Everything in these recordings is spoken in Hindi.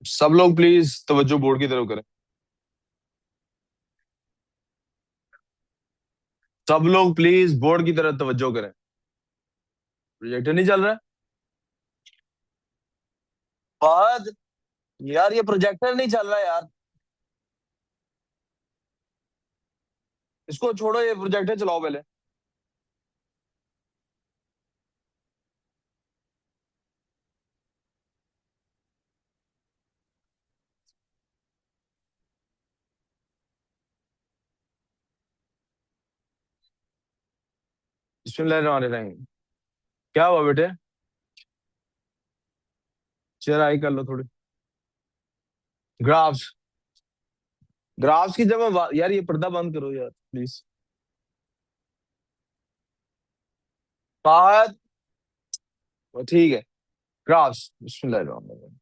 सब लोग प्लीज तवज्जो बोर्ड की तरफ करें। सब लोग प्लीज बोर्ड की तरफ तवज्जो करें। प्रोजेक्टर नहीं चल रहा है। फहद, यार ये प्रोजेक्टर नहीं चल रहा यार। इसको छोड़ो, ये प्रोजेक्टर चलाओ पहले। बिस्मिल्लाहिर्रहमानिर्रहीम। क्या हुआ बेटे? चेहरा आई कर लो थोड़ी। ग्राफ्स। ग्राफ्स की जब यार ये पर्दा बंद करो यार प्लीज। फहद। ठीक है। ग्राफ्स, बिस्मिल्लाहिर्रहमानिर्रहीम।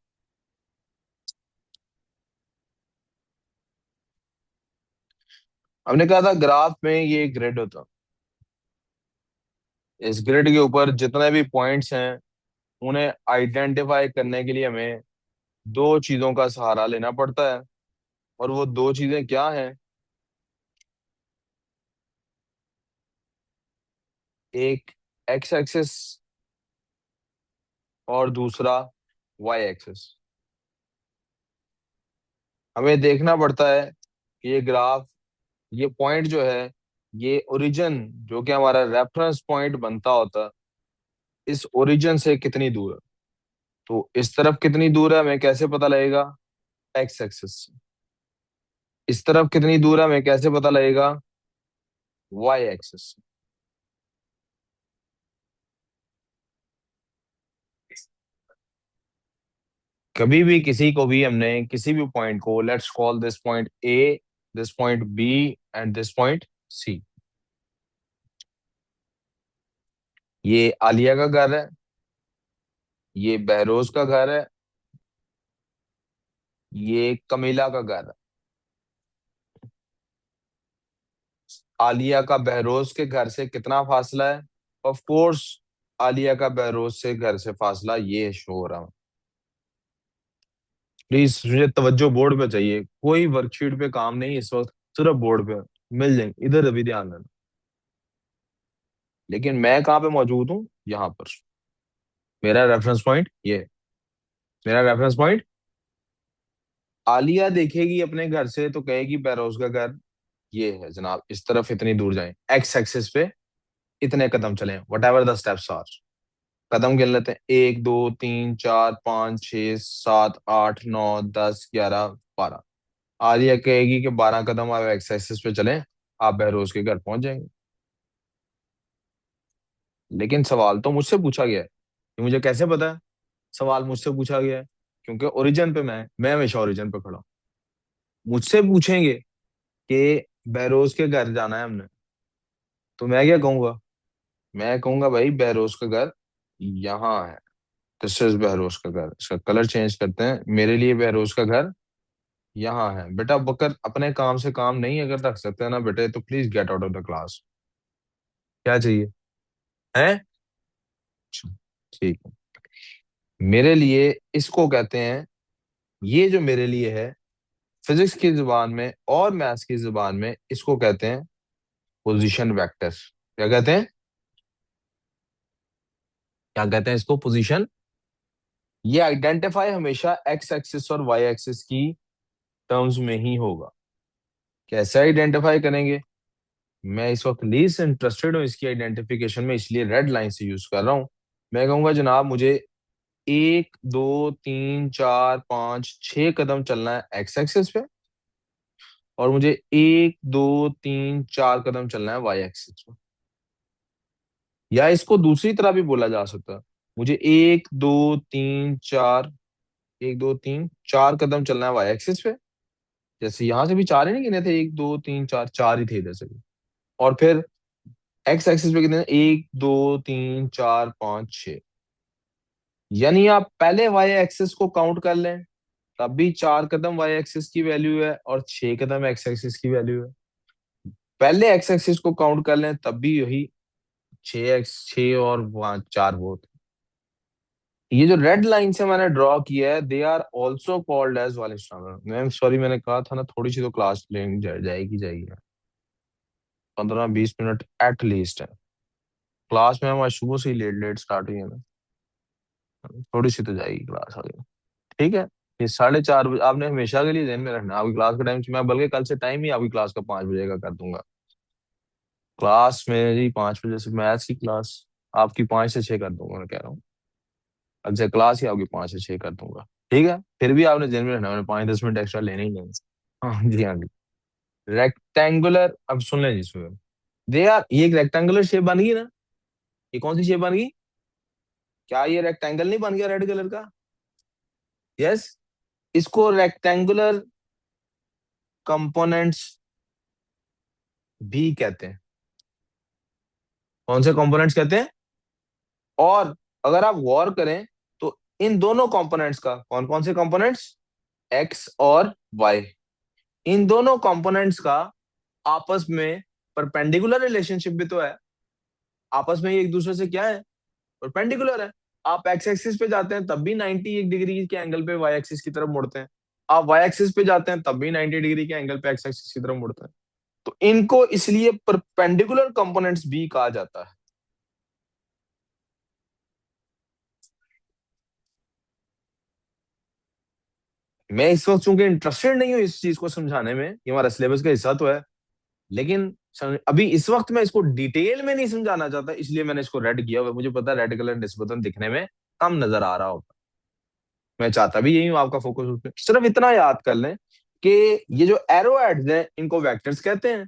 हमने कहा था ग्राफ में ये ग्रिड होता। इस ग्रिड के ऊपर जितने भी पॉइंट्स हैं उन्हें आइडेंटिफाई करने के लिए हमें दो चीजों का सहारा लेना पड़ता है। और वो दो चीजें क्या हैं? एक एक्स एक्सिस और दूसरा वाई एक्सिस। हमें देखना पड़ता है कि ये ग्राफ, ये पॉइंट जो है, ये ओरिजिन जो कि हमारा रेफरेंस पॉइंट बनता होता है, इस ओरिजिन से कितनी दूर है। तो इस तरफ कितनी दूर है हमें कैसे पता लगेगा? एक्स एक्सिस से। इस तरफ कितनी दूर है हमें कैसे पता लगेगा? वाई एक्सिस से। कभी भी किसी को भी हमने किसी भी पॉइंट को, let's call this point A, this point B and this point C. ये आलिया का घर है, ये बहरोज का घर है, ये कमीला का घर है। आलिया का बहरोज के घर से कितना फासला है? ऑफ कोर्स आलिया का बहरोज से घर से फासला ये शो हो रहा है। प्लीज मुझे तवज्जो बोर्ड पे चाहिए, कोई वर्कशीट पे काम नहीं इस वक्त, सिर्फ बोर्ड पे। मिल जाएंगे इधर, अभी ध्यान देना। लेकिन मैं कहाँ पे मौजूद हूँ? यहाँ पर। मेरा रेफरेंस पॉइंट ये है। मेरा रेफरेंस पॉइंट। आलिया देखेगी अपने घर से तो कहेगी बहरोज का घर ये है जनाब, इस तरफ इतनी दूर जाएं, एक्स एक्सिस पे इतने कदम चलें, whatever the steps are. कदम गिन लेते हैं, 1 2 3 4 5 6 7 8 9 10 11 12। आलिया कहेगी कि 12 कदम आप एक्स एक्सिस पे चलें, आप बहरोज के घर पहुंच जाएंगे। लेकिन सवाल तो मुझसे पूछा गया है, ये मुझे कैसे पता है? सवाल मुझसे पूछा गया है क्योंकि ओरिजिन पे मैं हमेशा ओरिजिन पे खड़ा हूं। मुझसे पूछेंगे कि बहरोज के घर जाना है हमने, तो मैं क्या कहूंगा? मैं कहूंगा भाई बहरोज का घर यहाँ है। दिस इज बहरोज का घर। इसका कलर चेंज करते हैं, मेरे लिए बहरोज का घर यहाँ है। बेटा बकर अपने काम से काम नहीं अगर रख सकते हैं ना बेटे, तो please get out of the class. क्या चाहिए? है? ठीक है। मेरे लिए इसको कहते हैं, ये जो मेरे लिए है, फिजिक्स की जुबान में और मैथ्स की जुबान में इसको कहते हैं पोजीशन वेक्टर। क्या कहते हैं? क्या कहते हैं इसको? पोजीशन। ये आइडेंटिफाई हमेशा एक्स एक्सिस और वाई एक्सिस की टर्म्स में ही होगा। कैसे आइडेंटिफाई करेंगे? मैं इस वक्त लीस्ट इंटरेस्टेड हूँ इसकी आइडेंटिफिकेशन में, इसलिए रेड लाइन से यूज कर रहा हूँ। मैं कहूंगा जनाब मुझे 1 2 3 4 5 6 कदम चलना है एक्स एक्सिस पे, और मुझे 1 2 3 4 कदम चलना है वाई एक्सिस पे। या इसको दूसरी तरह भी बोला जा सकता है, मुझे 1 2 3 4 1 2 3 4 कदम चलना है वाई एक्सिस पे। जैसे यहां से भी चार ही नहीं गिने थे, 1 2 3 4, चार ही थे इधर से भी। और फिर एक्स एक्सिस पे कितने? 1 2 3 4 5 6। यानी आप पहले वाई एक्सिस को काउंट कर लें, तब भी 4 कदम वाई एक्सिस की वैल्यू है और 6 कदम एक्स एक्सिस की वैल्यू है। पहले एक्स एक्सिस को काउंट कर लें तब भी यही 6 एक्स 6 और वहाँ 4 वो थे। ये जो रेड लाइन से मैंने ड्रॉ किया है, they are also called as वालिस्टानर। मैम सॉरी, मैंने कहा था ना थोड़ी सी तो क्लास लेनी जाएगी। 15-20 मिनट एट लीस्ट है क्लास में। हमारी सुबह से ही लेट लेट स्टार्ट हुई है ना, थोड़ी सी तो जाएगी क्लास आगे। ठीक है। ये 4:30 बजे आपने हमेशा के लिए ध्यान में रखना, आपकी क्लास का टाइम। मैं बल्कि कल से टाइम ही आपकी क्लास का 5 बजे का कर दूंगा। क्लास मेरी 5 बजे से, मैथ्स की क्लास आपकी 5 से 6 कर दूंगा, मैं कह रहा हूँ। कल से क्लास ही आपकी 5 से 6 कर दूंगा। ठीक है, फिर भी आपने ध्यान में रखना, मैंने 5-10 मिनट एक्स्ट्रा लेने ही लेंगे। हाँ जी, हाँ जी। रेक्टेंगुलर, अब सुन लें जी, सुन। दे यार, ये एक रेक्टेंगुलर शेप बन गई ना। ये कौन सी शेप बन गई? क्या ये रेक्टेंगल नहीं बन गया रेड कलर का? यस। इसको रेक्टेंगुलर कंपोनेंट्स भी कहते हैं। कौन से कंपोनेंट्स कहते हैं? और अगर आप गौर करें तो इन दोनों कंपोनेंट्स का, कौन कौन से कंपोनेंट्स, एक्स और वाई, इन दोनों कंपोनेंट्स का आपस में परपेंडिकुलर रिलेशनशिप भी तो है। आपस में ये एक दूसरे से क्या है? परपेंडिकुलर है। आप एक्स एक्सिस पे जाते हैं तब भी 90 डिग्री के एंगल पे वाई एक्सिस की तरफ मुड़ते हैं। आप वाई एक्सिस पे जाते हैं तब भी 90 डिग्री के एंगल पे एक्स एक्सिस की तरफ मुड़ते हैं। तो इनको इसलिए परपेंडिकुलर कंपोनेंट्स भी कहा जाता है। मैं इस वक्त चूंकि इंटरेस्टेड नहीं हूँ इस चीज को समझाने में, ये हमारा सिलेबस का हिस्सा तो है, लेकिन अभी इस वक्त मैं इसको डिटेल में नहीं समझाना चाहता, इसलिए मैंने इसको रेड किया हुआ। मुझे पता है रेड कलर निस्बतन दिखने में कम नजर आ रहा होगा। मैं चाहता भी यही हूँ, आपका फोकस उस पर। सिर्फ इतना याद कर लें कि ये जो एरो हेड्स हैं इनको वेक्टर्स कहते हैं।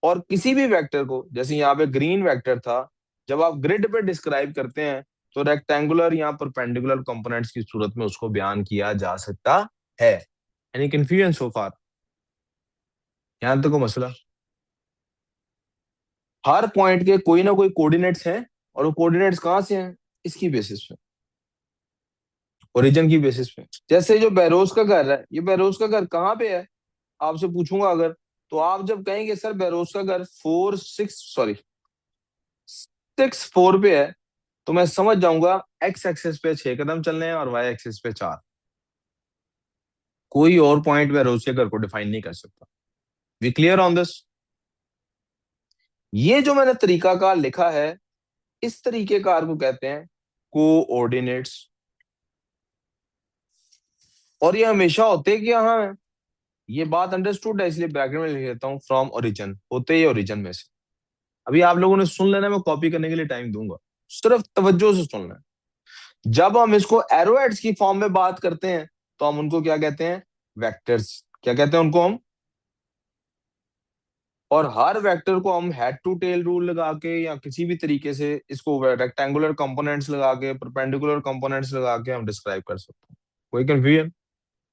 और किसी भी वेक्टर को, जैसे यहाँ पे ग्रीन वेक्टर था, जब आप ग्रिड पे डिस्क्राइब करते हैं तो रेक्टेंगुलर या परपेंडिकुलर कंपोनेंट्स की सूरत में उसको बयान किया जा सकता है। एनी कंफ्यूजन सो फार? यहाँ तक को मसला। हर पॉइंट के कोई ना कोई कोऑर्डिनेट्स हैं, और वो कोऑर्डिनेट्स कहाँ से हैं? इसकी बेसिस पे, ओरिजिन की बेसिस पे। जैसे जो बैरोज का घर है, ये बैरोज का घर कहाँ पे है? आपसे पूछूंगा अगर, तो आप जब कहेंगे सर बैरोज का घर 6-4 पे है, तो मैं समझ जाऊंगा एक्स एक्सिस पे 6 कदम चलने हैं और वाई एक्सिस पे 4। कोई और पॉइंट बैरोज के घर को डिफाइन नहीं कर सकता। We clear on this? ये जो मैंने तरीकाकार लिखा है, इस तरीके कार को कहते हैं कोऑर्डिनेट्स। और ये हमेशा होते कि हाँ, ये बात अंडरस्टूड है, इसलिए ब्रैकेट में लिख देता हूँ, फ्रॉम ओरिजिन, होते ही ओरिजिन में से। अभी आप लोगों ने सुन लेना, मैं कॉपी करने के लिए टाइम दूंगा, सिर्फ तवज्जो से सुनना है। जब हम इसको एरोहेड्स की फॉर्म में बात करते हैं तो हम उनको क्या कहते हैं? वेक्टर्स। क्या कहते हैं उनको हम? और हर वेक्टर को हम हेड टू टेल रूल लगा के या किसी भी तरीके से इसको रेक्टेंगुलर कंपोनेंट्स लगा के, परपेंडिकुलर कंपोनेंट्स लगा के हम डिस्क्राइब कर सकते हैं। कोई कंफ्यूजन?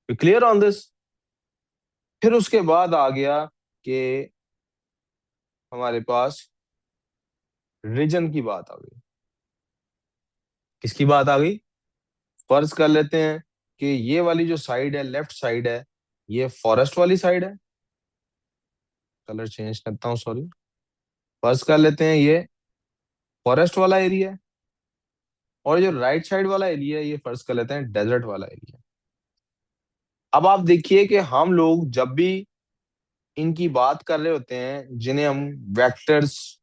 Clear on this? फिर उसके बाद आ गया कि हमारे पास रीजन की बात आ गई। किसकी बात आ गई? फर्ज कर लेते हैं कि ये वाली जो साइड है, लेफ्ट साइड है, ये फॉरेस्ट वाली साइड है। कलर चेंज करता हूँ, सॉरी। फर्ज कर लेते हैं ये फॉरेस्ट वाला एरिया है, और जो राइट साइड वाला एरिया है ये फर्ज कर लेते हैं डेजर्ट वाला एरिया। अब आप देखिए कि हम लोग जब भी इनकी बात कर रहे होते हैं, जिन्हें हम वेक्टर्स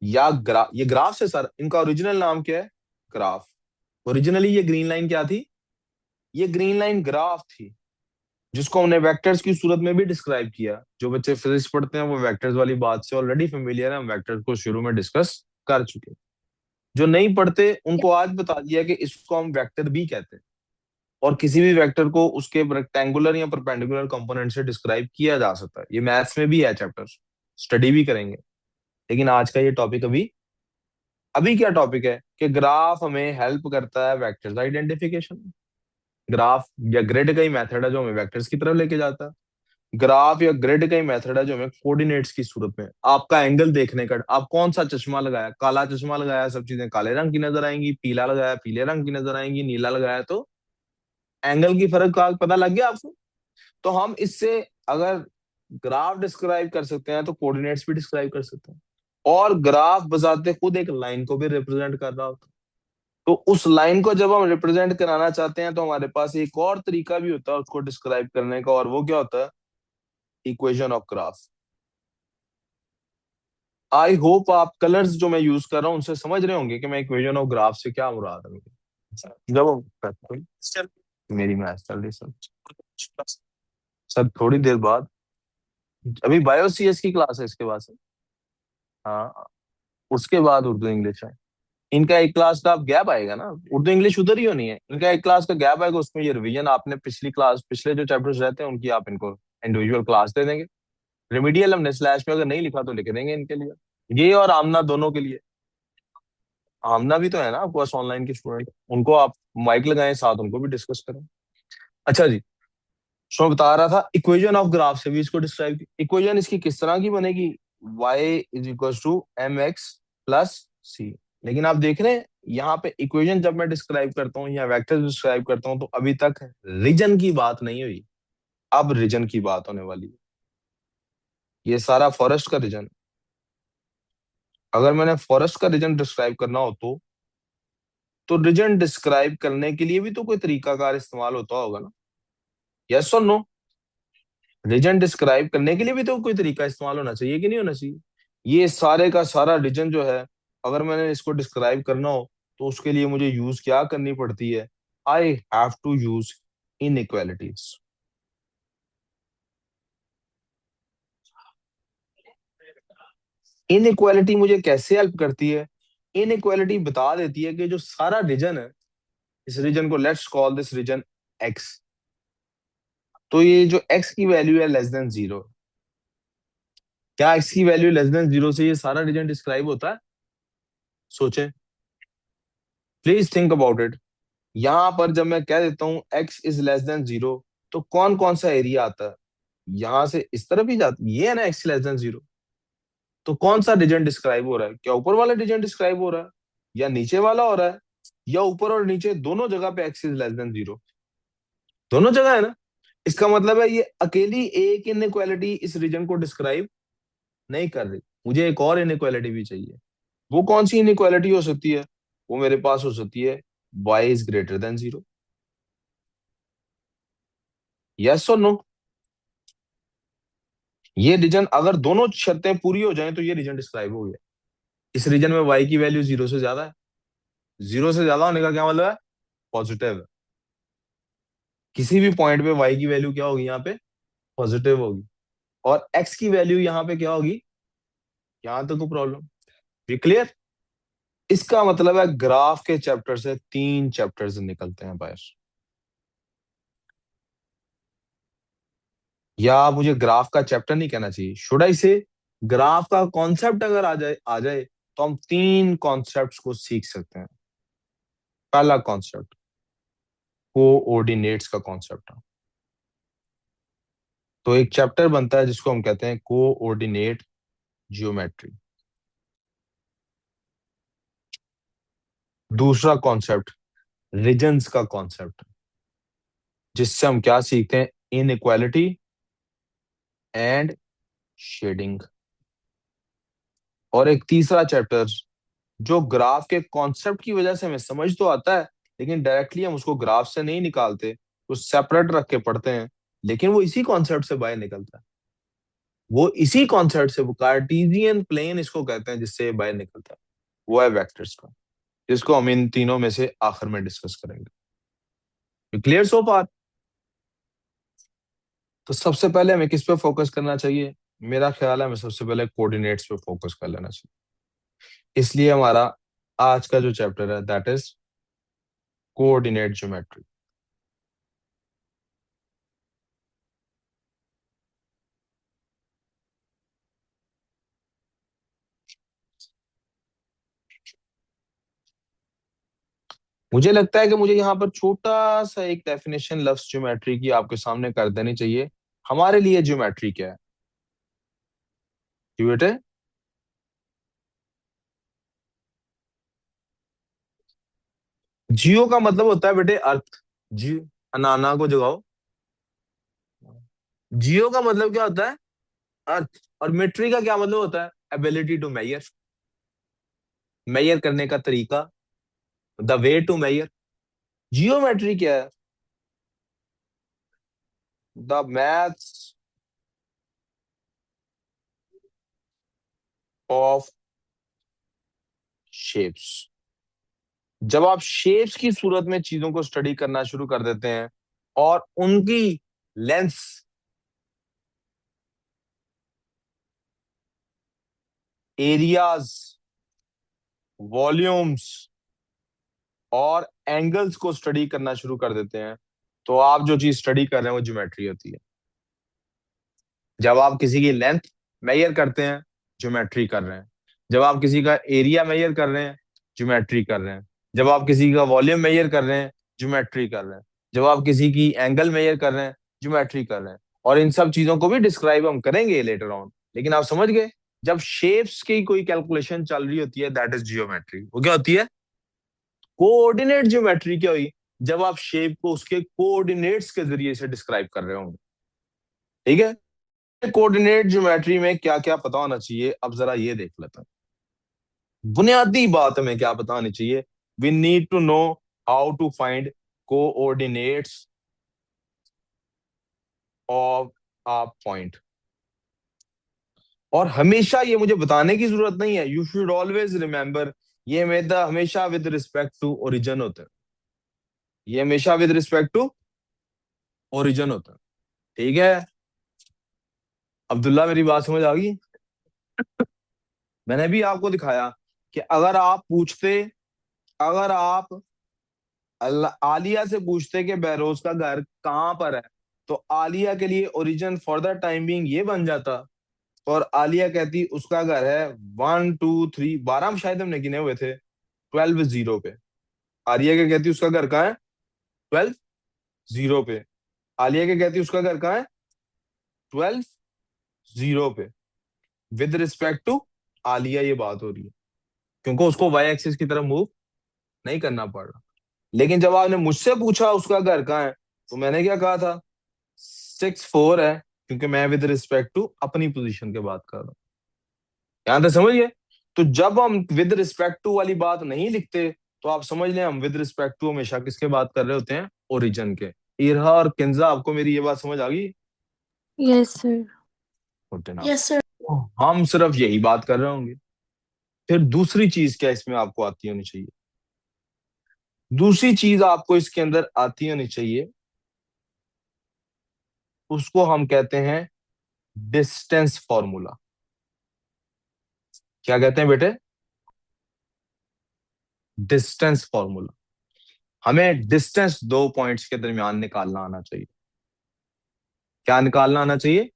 या ग्राफ, ये ग्राफ है सर, इनका ओरिजिनल नाम क्या है? ग्राफ। ओरिजिनली ये ग्रीन लाइन क्या थी? ये ग्रीन लाइन ग्राफ थी, जिसको हमने वेक्टर्स की सूरत में भी डिस्क्राइब किया। जो बच्चे फिजिक्स पढ़ते हैं वो वेक्टर्स वाली बात से ऑलरेडी फेमिलियर है, हम वेक्टर्स को शुरू में डिस्कस कर चुके हैं। जो नहीं पढ़ते उनको आज बता दिया कि इसको हम वेक्टर भी कहते हैं, और किसी भी वेक्टर को उसके रेक्टेंगुलर या परपेंडिकुलर कंपोनेंट से डिस्क्राइब किया जा सकता है। ये मैथ्स में भी है चैप्टर, स्टडी भी करेंगे। लेकिन आज का ये टॉपिक अभी, अभी क्या टॉपिक है कि ग्राफ हमें हेल्प करता है वेक्टर्स आइडेंटिफिकेशन। ग्राफ या ग्रिड का ही मेथड है जो हमें वेक्टर्स की तरफ लेके जाता है। ग्राफ या ग्रिड का ही मेथड है जो हमें कोऑर्डिनेट्स की सूरत में, आपका एंगल देखने का, आप कौन सा चश्मा लगाया, काला चश्मा लगाया, सब चीजें काले रंग की नजर आएंगी, पीला लगाया पीले रंग की नजर आएंगी, नीला लगाया तो एंगल की फर्क का पता लग गया आपको। तो हम इससे अगर ग्राफ डिस्क्राइब कर सकते हैं तो कोऑर्डिनेट्स भी डिस्क्राइब कर सकते हैं। और ग्राफ बजाते खुद एक लाइन को भी रिप्रेजेंट कर रहा होता है। तो उस लाइन को जब हम रिप्रेजेंट कराना चाहते हैं तो हमारे पास एक और तरीका भी होता है उसको डिस्क्राइब करने का, और वो क्या होता है? Equation of graph. I hope आप कलर्स जो मैं यूज कर रहा हूँ उनसे समझ रहे होंगे कि मैं इक्वेशन ऑफ ग्राफ से क्या मुराद है मुझे। जब मेरी मैथ चल रही सर। सर थोड़ी देर बाद, अभी बायो सीएस की क्लास है इसके बाद से। हाँ, उसके बाद उर्दू इंग्लिश है। इनका एक क्लास का गैप आएगा ना, उर्दू इंग्लिश उधर ही होनी है, इनका एक क्लास का गैप आएगा, उसमें ये रिवीजन आपने पिछली क्लास, पिछले जो चैप्टर्स रहते हैं उनकी आप इनको इंडिविजुअल क्लास दे देंगे। रिमीडियल हमने स्लैश में अगर नहीं लिखा तो लिख देंगे इनके लिए, ये और आमना दोनों के लिए। आमना भी तो है ना आपके पास ऑनलाइन के स्टूडेंट, उनको आप माइक लगाएं साथ, उनको भी डिस्कस करें। अच्छा जी, सो मैं बता रहा था इक्वेशन ऑफ ग्राफ से भी इसको डिस्क्राइब, इक्वेशन इसकी किस तरह की बनेगी? y is equal to m x plus c. लेकिन आप देख रहे हैं यहाँ पे इक्वेशन जब मैं डिस्क्राइब करता हूँ या वेक्टर डिस्क्राइब करता हूँ तो अभी तक रीजन की बात नहीं हुई, अब रीजन की बात होने वाली है। ये सारा फॉरेस्ट का रीजन, अगर मैंने फॉरेस्ट का रीजन डिस्क्राइब करना हो तो रीजन डिस्क्राइब करने के लिए भी तो कोई तरीकाकार इस्तेमाल होता होगा ना? यस और नो? रीजन डिस्क्राइब करने के लिए भी तो कोई तरीका इस्तेमाल होना चाहिए कि नहीं होना चाहिए? ये सारे का सारा रीजन जो है, अगर मैंने इसको डिस्क्राइब करना हो तो उसके लिए मुझे यूज क्या करनी पड़ती है? I have to use inequalities. Inequality मुझे कैसे हेल्प करती है? इनइक्वालिटी बता देती है कि जो सारा रीजन है, इस रीजन को let's call this region X, तो ये जो एक्स की वैल्यू है लेस देन जीरो, क्या एक्स की वैल्यू लेस देन जीरो से ये सारा रीजन डिस्क्राइब होता है? सोचें, प्लीज थिंक अबाउट इट। यहां पर जब मैं कह देता हूं x is less than zero, तो कौन कौन सा एरिया आता है? यहां से इस तरफ ही जाता, ये है ना x लेस देन जीरो। तो कौन सा रीजन डिस्क्राइब हो रहा है? क्या ऊपर वाला रीजन डिस्क्राइब हो रहा है, या नीचे वाला हो रहा है, या ऊपर और नीचे दोनों जगह पे x is less than zero? दोनों जगह है ना। इसका मतलब है ये अकेली एक इनइक्वालिटी इस रीजन को डिस्क्राइब नहीं कर रही, मुझे एक और इनइक्वालिटी भी चाहिए। वो कौन सी इनइक्वालिटी हो सकती है? वो मेरे पास हो सकती है y is greater than zero. Yes और नो? ये रीजन अगर दोनों शर्तें पूरी हो जाएं तो ये रीजन डिस्क्राइब हो गया। इस रीजन में y की वैल्यू जीरो से ज्यादा है, जीरो से ज्यादा होने का क्या मतलब है? पॉजिटिव है। किसी भी पॉइंट पे y की वैल्यू क्या होगी यहाँ पे? पॉजिटिव होगी। और x की वैल्यू यहाँ पे क्या होगी? यहाँ तक तो प्रॉब्लम ये क्लियर? इसका मतलब है ग्राफ के चैप्टर से तीन चैप्टर्स निकलते हैं बाहर। या मुझे ग्राफ का चैप्टर नहीं कहना चाहिए, शुड आई से ग्राफ का कॉन्सेप्ट अगर आ जाए तो हम तीन कॉन्सेप्ट्स को सीख सकते हैं। पहला कॉन्सेप्ट कोऑर्डिनेट्स का कॉन्सेप्ट है। तो एक चैप्टर बनता है जिसको हम कहते हैं कोऑर्डिनेट जियोमेट्री। दूसरा कॉन्सेप्ट रीजन्स का कॉन्सेप्ट, जिससे हम क्या सीखते हैं? Inequality and shading. और एक तीसरा चैप्टर जो ग्राफ के कॉन्सेप्ट की वजह से हमें समझ तो आता है, लेकिन डायरेक्टली हम उसको ग्राफ से नहीं निकालते, तो सेपरेट रख के पढ़ते हैं, लेकिन वो इसी कॉन्सेप्ट से बाहर निकलता है। वो इसी कॉन्सेप्ट से, वो कार्टेशियन प्लेन इसको कहते हैं जिससे बाहर निकलता है, वो है वेक्टर्स का, जिसको हम इन तीनों में से आखिर में डिस्कस करेंगे। क्लियर सो फार? तो सबसे पहले हमें किस पे फोकस करना चाहिए? मेरा ख्याल है हमें सबसे पहले कोऑर्डिनेट्स पे फोकस कर लेना चाहिए। इसलिए हमारा आज का जो चैप्टर है दैट इज कोऑर्डिनेट ज्योमेट्री। मुझे लगता है कि मुझे यहाँ पर छोटा सा एक डेफिनेशन लफ्ज ज्योमेट्री की आपके सामने कर देनी चाहिए। हमारे लिए ज्योमेट्री क्या है जी बेटे? जियो का मतलब होता है बेटे अर्थ। जियो, अनाना को जगाओ। जियो का मतलब क्या होता है? अर्थ। और मेट्री का क्या मतलब होता है? एबिलिटी टू मेजर, मेजर करने का तरीका। The way to measure. Geometry क्या है? The maths of shapes. जब आप शेप्स की सूरत में चीजों को स्टडी करना शुरू कर देते हैं और उनकी लेंथ, एरियाज, वॉल्यूम्स और एंगल्स को स्टडी करना शुरू कर देते हैं, तो आप जो चीज स्टडी कर रहे हैं वो ज्योमेट्री होती है। जब आप किसी की लेंथ मेजर करते हैं, ज्योमेट्री कर रहे हैं। जब आप किसी का एरिया मेजर कर रहे हैं, ज्योमेट्री कर रहे हैं। जब आप किसी का वॉल्यूम मेजर कर रहे हैं, ज्योमेट्री कर रहे हैं। जब आप किसी की एंगल मेजर कर रहे हैं, ज्योमेट्री कर रहे हैं। और इन सब चीजों को भी डिस्क्राइब हम करेंगे लेटर ऑन, लेकिन आप समझ गए, जब शेप्स की कोई कैलकुलेशन चल रही होती है, दैट इज जियोमेट्री। वो क्या होती है? कोऑर्डिनेट ज्योमेट्री क्या हुई? जब आप शेप को उसके कोऑर्डिनेट्स के जरिए से डिस्क्राइब कर रहे होंगे। ठीक है? कोऑर्डिनेट ज्योमेट्री में क्या क्या पता होना चाहिए, अब जरा ये देख लेते हैं। बुनियादी बात हमें क्या पता होनी चाहिए? We need to know how to find coordinates of a point. और हमेशा ये मुझे बताने की जरूरत नहीं है, यू शुड ऑलवेज रिमेंबर, ये मेथड हमेशा विद रिस्पेक्ट टू ओरिजिन होता है। ये हमेशा विद रिस्पेक्ट टू ओरिजिन होता है। ठीक है? अब्दुल्ला, मेरी बात समझ आ गई? मैंने भी आपको दिखाया कि अगर आप पूछते, अगर आप आलिया से पूछते कि बहरोज का घर कहाँ पर है, तो आलिया के लिए origin for the time being ये बन जाता। और आलिया कहती उसका घर है 1 2 3, 12 शायद हमने गिने हुए थे, 12 0 पे। आलिया क्या कहती उसका घर कहाँ है? 12 0 पे। आलिया क्या कहती उसका घर कहाँ है? 12 0 पे। विद रिस्पेक्ट टू आलिया ये बात हो रही है, क्योंकि उसको वाई एक्सिस की तरफ मूव नहीं करना पड़ रहा। लेकिन जब आपने मुझसे पूछा उसका घर कहाँ है, तो मैंने क्या कहा था? 6 4 है, क्योंकि मैं विद रिस्पेक्ट टू अपनी पोजीशन की बात कर रहा हूँ। यहां तक समझिए? तो जब हम विद रिस्पेक्ट टू वाली बात नहीं लिखते, तो आप समझ लें हम विद रिस्पेक्ट टू हमेशा किसके बात कर रहे होते हैं? ओरिजिन के। इरहा और किंजा, आपको मेरी ये बात समझ आ गई? Yes sir. होते ना, यस सर। हम सिर्फ यही बात कर रहे होंगे। फिर दूसरी चीज क्या इसमें आपको आती होनी चाहिए? दूसरी चीज आपको इसके अंदर आती होनी चाहिए, उसको हम कहते हैं डिस्टेंस फॉर्मूला। क्या कहते हैं बेटे? Distance formula. हमें डिस्टेंस दो पॉइंट्स के दरमियान निकालना आना चाहिए। क्या निकालना आना चाहिए?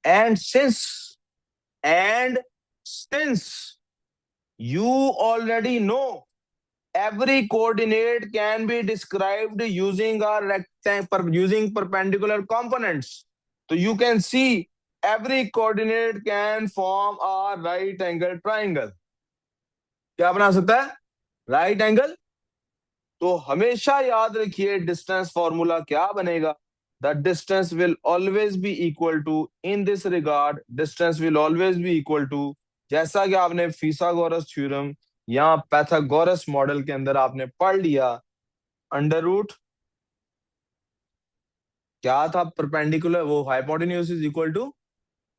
And since, and since you already know every coordinate can be described using a rectangle, using perpendicular components. So you can see every coordinate can form a right angle triangle. क्या बना सकता है? Right angle. तो हमेशा याद रखिए डिस्टेंस फॉर्मूला क्या बनेगा? The distance will always be equal to, in this regard distance will always be equal to, जैसा कि आपने फिसागोरस थ्योरम या पैथागोरस मॉडल के अंदर आपने पढ़ लिया, अंडर रूट क्या था? परपेंडिकुलर, वो hypotenuse is equal to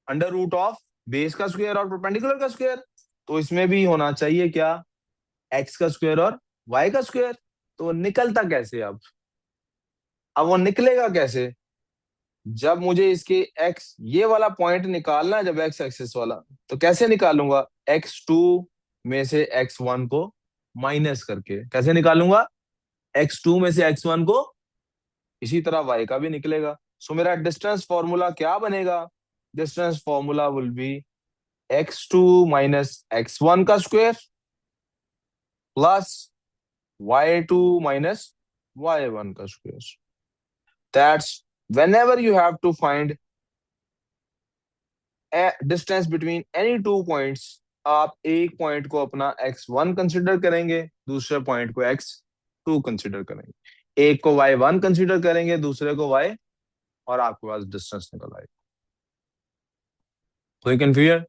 under root of base का स्क्वायर और परपेंडिकुलर का स्क्वायर। तो इसमें भी होना चाहिए क्या? एक्स का स्क्वायर और वाई का स्क्वायर। तो वो निकलता कैसे अब वो निकलेगा कैसे? जब मुझे इसके एक्स ये वाला पॉइंट निकालना है, जब एक्स एक्सिस वाला, तो कैसे निकालूंगा? x2 में से x1 को माइनस करके कैसे निकालूंगा? x2 में से x1 को। इसी तरह y का भी निकलेगा। सो मेरा डिस्टेंस फॉर्मूला क्या बनेगा? Distance formula will be x2 minus x1 का square plus y2 minus y1 का square. That's whenever you have to find distance between any two points, आप एक पॉइंट को अपना x1 कंसिडर करेंगे, दूसरे पॉइंट को x2 कंसिडर करेंगे, एक को y1 कंसिडर करेंगे, दूसरे को y, और आपके पास डिस्टेंस निकल आएगा। कोई कंफ्यूजन?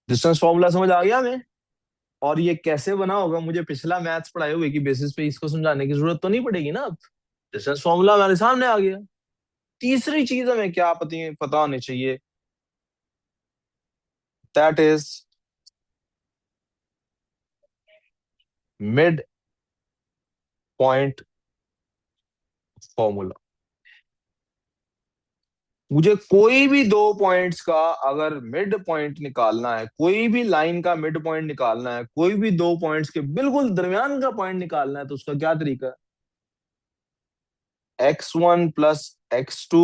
डिस्टेंस फॉर्मूला समझ आ गया हमें? और ये कैसे बना होगा, मुझे पिछला मैथ्स पढ़ाए हुए की बेसिस पे इसको समझाने की जरूरत तो नहीं पड़ेगी ना अब। डिस्टेंस फॉर्मूला हमारे सामने आ गया। तीसरी चीज हमें क्या पता होनी चाहिए, that is mid point formula. मुझे कोई भी दो पॉइंट्स का अगर मिड पॉइंट निकालना है, कोई भी लाइन का मिड पॉइंट निकालना है, कोई भी दो पॉइंट्स के बिल्कुल दरमियान का पॉइंट निकालना है, तो उसका क्या तरीका है, x1 प्लस x2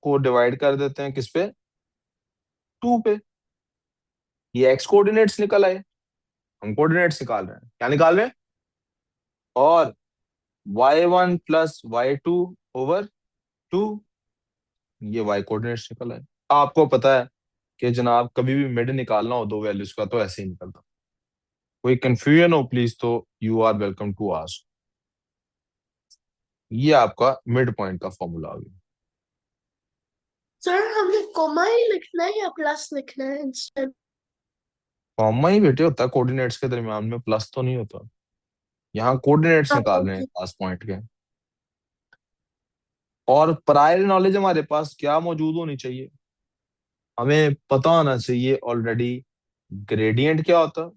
को डिवाइड कर देते हैं किस पे, 2 पे। ये x कोऑर्डिनेट्स निकल आए, हम कोऑर्डिनेट्स निकाल रहे हैं, क्या निकाल रहे हैं, और y1 प्लस y2 ओवर 2, ये y कोऑर्डिनेट्स निकल आए। आपको पता है कि जनाब कभी भी मिड निकालना हो दो वैल्यूज का तो ऐसे ही निकलता। कोई कंफ्यूजन हो प्लीज तो you are welcome to ask. ये आपका मिड पॉइंट का फॉर्मूला आ गया। सर हमें कोमा ही लिखना है या प्लस लिखना है इंस्टेंट? कॉमा ही बेटे होता है कोऑर्डिनेट्स के दरमियान में, प्लस तो नहीं होता। यहाँ कोऑर्डिनेट्स निकाल रहे हैं ओके। पास पॉइंट के। और प्रायर नॉलेज हमारे पास क्या मौजूद होनी चाहिए, हमें पता होना चाहिए ऑलरेडी ग्रेडियंट क्या होता है,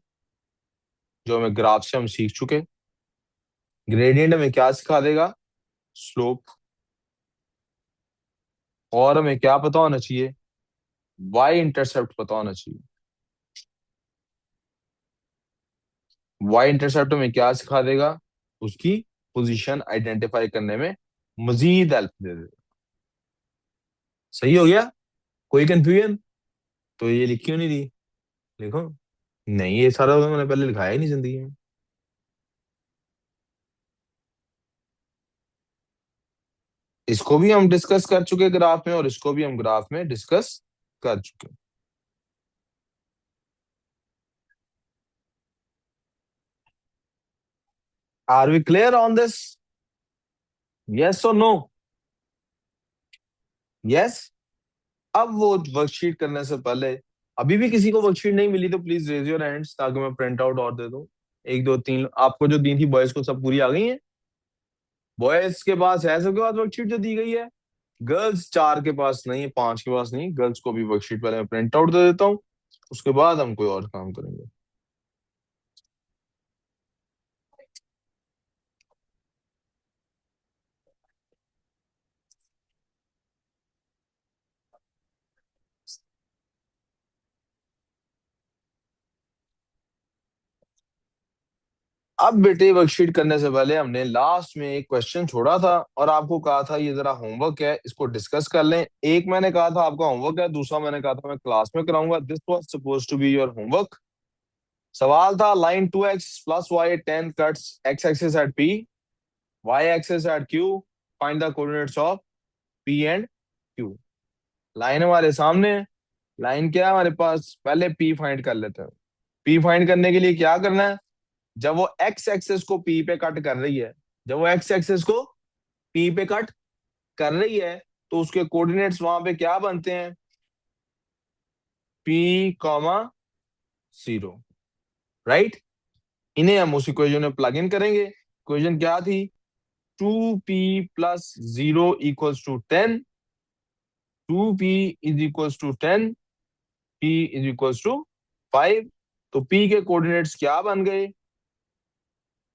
जो हमें ग्राफ से हम सीख चुके। ग्रेडियंट हमें क्या सिखा देगा, स्लोप। और हमें क्या पता होना चाहिए, वाई इंटरसेप्ट पता होना चाहिए। वाई इंटरसेप्ट में क्या सिखा देगा, उसकी पोजीशन आइडेंटिफाई करने में मजीद हेल्प दे देगा। सही हो गया, कोई कंफ्यूजन तो ये लिखी क्यों नहीं दी, देखो। नहीं, ये सारा तो मैंने पहले लिखाया ही नहीं जिंदगी में। इसको भी हम डिस्कस कर चुके ग्राफ में, और इसको भी हम ग्राफ में डिस्कस कर चुके। Are we clear on this, yes और नो? यस। अब वो वर्कशीट करने से पहले, अभी भी किसी को वर्कशीट नहीं मिली तो प्लीज रेज योर हैंड्स ताकि मैं प्रिंट आउट और दे दूं। एक दो तीन आपको जो दी थी बॉयज को सब पूरी आ गई है? बॉयज के पास है सबके पास वर्कशीट जो दी गई है? गर्ल्स चार के पास नहीं है, पांच के पास नहीं। गर्ल्स को भी वर्कशीट पहले मैं प्रिंट आउट दे देता हूँ, उसके बाद हम कोई और काम करेंगे। अब बेटे वर्कशीट करने से पहले हमने लास्ट में एक क्वेश्चन छोड़ा था और आपको कहा था ये जरा होमवर्क है, इसको डिस्कस कर लें। एक मैंने कहा था आपका होमवर्क है, दूसरा मैंने कहा था मैं क्लास में कराऊंगा। This was suppose to be your homework. सवाल था line 2x plus Y 10 cuts x axis at p, y axis at q, find the coordinates of p and q। Line हमारे सामने है। लाइन क्या है हमारे पास, पहले p फाइंड कर लेते हैं। p फाइंड करने के लिए क्या करना है, जब वो x एक्सिस को p पे कट कर रही है, जब वो x एक्सिस को p पे कट कर रही है, तो उसके कोऑर्डिनेट्स वहां पे क्या बनते हैं, p कॉमा 0, राइट। इन्हें हम उस इक्वेशन में प्लग इन करेंगे। इक्वेशन क्या थी, 2p + 0 = 10, 2p = 10, p = 5। तो p के कोऑर्डिनेट्स क्या बन गए,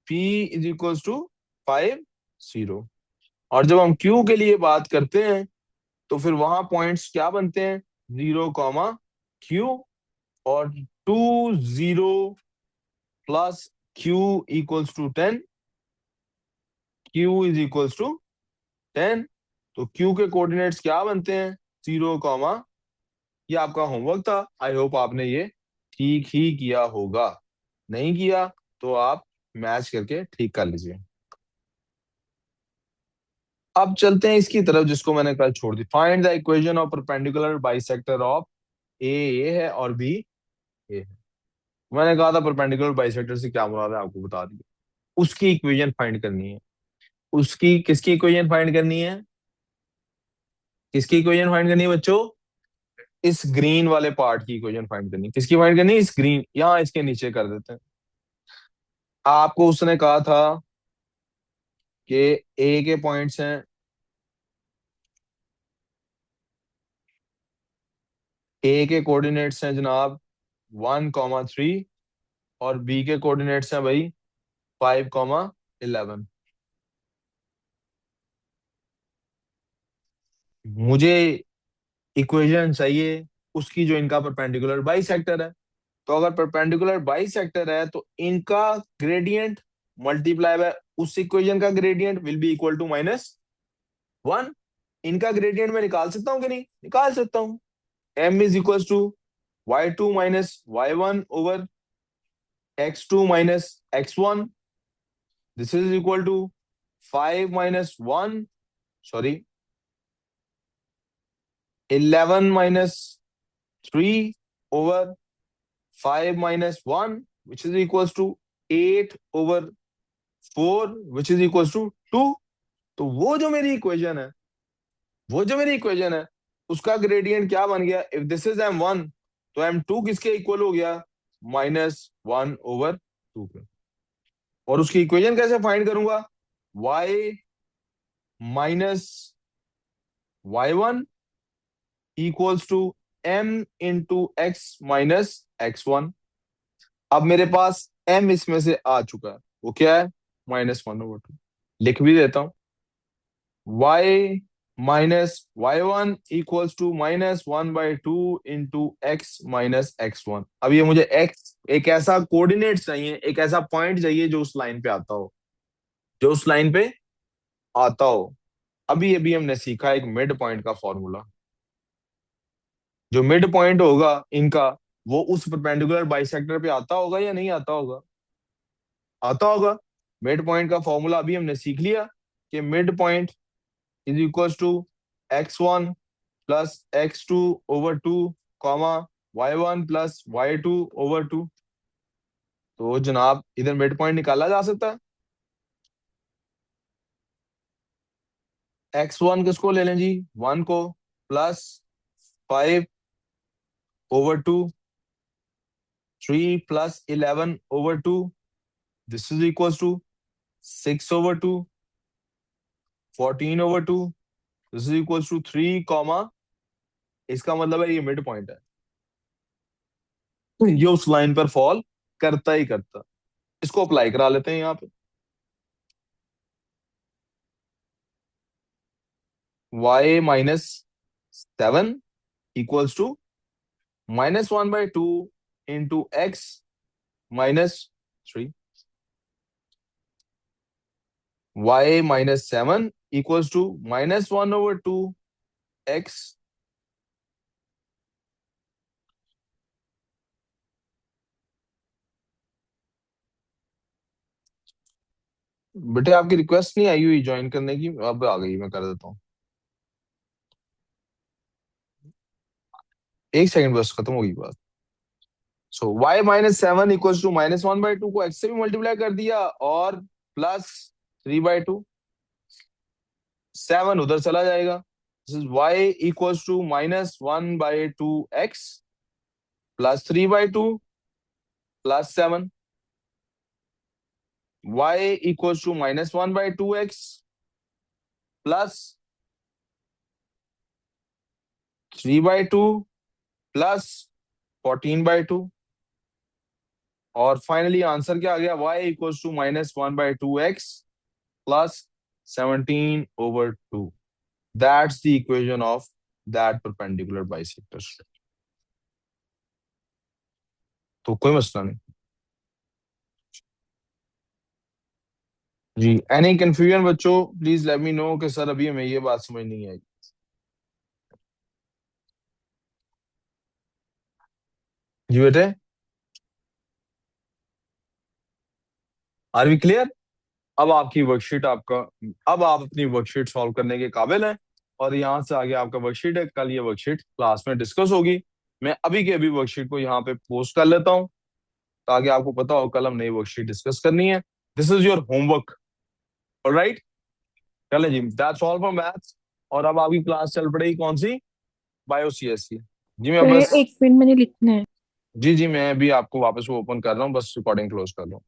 p = 5, 0। और जब हम q के लिए बात करते हैं तो फिर वहां पॉइंट्स क्या बनते हैं, 0, और 2 0 प्लस q = 10, q = 10। तो q के कोऑर्डिनेट्स क्या बनते हैं, 0, ये आपका होमवर्क था। आई होप आपने ये ठीक ही किया होगा, नहीं किया तो आप मैच करके ठीक कर लीजिए। अब चलते हैं इसकी तरफ जिसको मैंने कल छोड़ दी। Find the equation of perpendicular bisector of A है और बी ए है। मैंने कहा था परपेंडिकुलर बाइसेक्टर से क्या मुराद है, आपको बता दिया। उसकी इक्वेशन फाइंड करनी है। उसकी किसकी इक्वेशन फाइंड करनी है, किसकी इक्वेशन फाइंड करनी है बच्चों, इस ग्रीन वाले पार्ट की इक्वेशन फाइंड करनी है। किसकी फाइंड करनी है, इस ग्रीन, यहाँ इसके नीचे कर देते हैं। आपको उसने कहा था कि ए के पॉइंट्स हैं, ए के कोऑर्डिनेट्स हैं जनाब 1,3, और बी के कोऑर्डिनेट्स हैं भाई 5,11। मुझे इक्वेशन चाहिए उसकी जो इनका परपेंडिकुलर बाइसेक्टर है। तो अगर परपेंडिकुलर बाइसेक्टर है तो इनका ग्रेडियंट मल्टीप्लाई बाय उस इक्वेशन का gradient will be equal to -1। इनका ग्रेडियंट मैं निकाल सकता हूँ कि नहीं? निकाल सकता हूँ। m is equal to y2 minus y1 over x2 minus x1। This is equal to 5 minus 1, sorry 11 minus 3 over 5 minus 1 which is equal to 8 over 4 which is equal to 2। तो वो जो मेरी इक्वेशन है उसका ग्रेडियंट क्या बन गया? इफ दिस इज m1 तो m2 किसके इक्वल हो गया? -1/2 के। और उसकी इक्वेशन कैसे फाइंड करूंगा? y minus y1 equals to m into x minus x1। अब मेरे पास m इसमें से आ चुका है, वो क्या है? -1/2। लिख भी देता हूं, y minus y1 equals to -1/2 into x minus x1। अब ये मुझे x एक ऐसा कोऑर्डिनेट चाहिए, एक ऐसा पॉइंट चाहिए जो उस लाइन पे आता हो, जो उस लाइन पे आता हो। अभी अभी हमने सीखा एक मिड पॉइंट का फॉर्मूला। जो मिड पॉइंट होगा इनका, वो उस परपेंडिकुलर बाइसेक्टर पे आता होगा या नहीं आता होगा? आता होगा। मिड पॉइंट का फॉर्मूला अभी हमने सीख लिया कि mid point is equal to x1 plus x2/2 comma y1 plus y2/2। तो जनाब इधर मिड पॉइंट निकाला जा सकता है। x1 किसको ले लें जी? 1 को, plus 5/2, 3 plus 11/2, this is equal to 6/2, 14/2, this is equal to 3 comma, इसका मतलब है ये मिड पॉइंट है, ये उस लाइन पर फॉल करता ही करता। इसको अप्लाई करा लेते हैं यहाँ पे। y minus 7 equals to -1/2 into x minus 3। y minus 7 equals to -1/2 x। बेटे आपकी रिक्वेस्ट नहीं आई हुई ज्वाइन करने की, अब आ गई, मैं कर देता हूँ। एक सेकंड बस, खत्म होगी बात। सो y माइनस 7 इक्वल्स टू -1/2 को x से भी मल्टीप्लाई कर दिया और प्लस 3/2। 7 उधर चला जाएगा। This is y equals to -1/2 x plus 3/2 plus 7। y equals to -1/2 x plus 3/2 plus 14/2। और फाइनली आंसर क्या आ गया? y equals to -1/2 x plus 17/2। That's the equation of that perpendicular bisector. तो कोई मसला नहीं जी। एनी कंफ्यूजन बच्चों, प्लीज लेट मी नो कि सर अभी हमें ये बात समझ नहीं आई। जी बेटे, आर वी क्लियर? अब आपकी वर्कशीट आपका, अब आप अपनी वर्कशीट सॉल्व करने के काबिल हैं। और यहाँ से आगे आपका वर्कशीट है, कल ये वर्कशीट क्लास में डिस्कस होगी। मैं अभी के अभी वर्कशीट को यहाँ पे पोस्ट कर लेता हूँ ताकि आपको पता हो कल हम नई वर्कशीट डिस्कस करनी है। This is your homework, alright? चलें जी, दैट्स ऑल फॉर मैथ्स। और अब आपकी क्लास चल पड़ेगी कौन सी? बायो सीएस की। जी मैं सर बस, एक मिनट मैंने लिखना है। जी जी मैं भी आपको वापस वो ओपन कर रहा हूँ, बस रिकॉर्डिंग क्लोज कर रहा हूँ।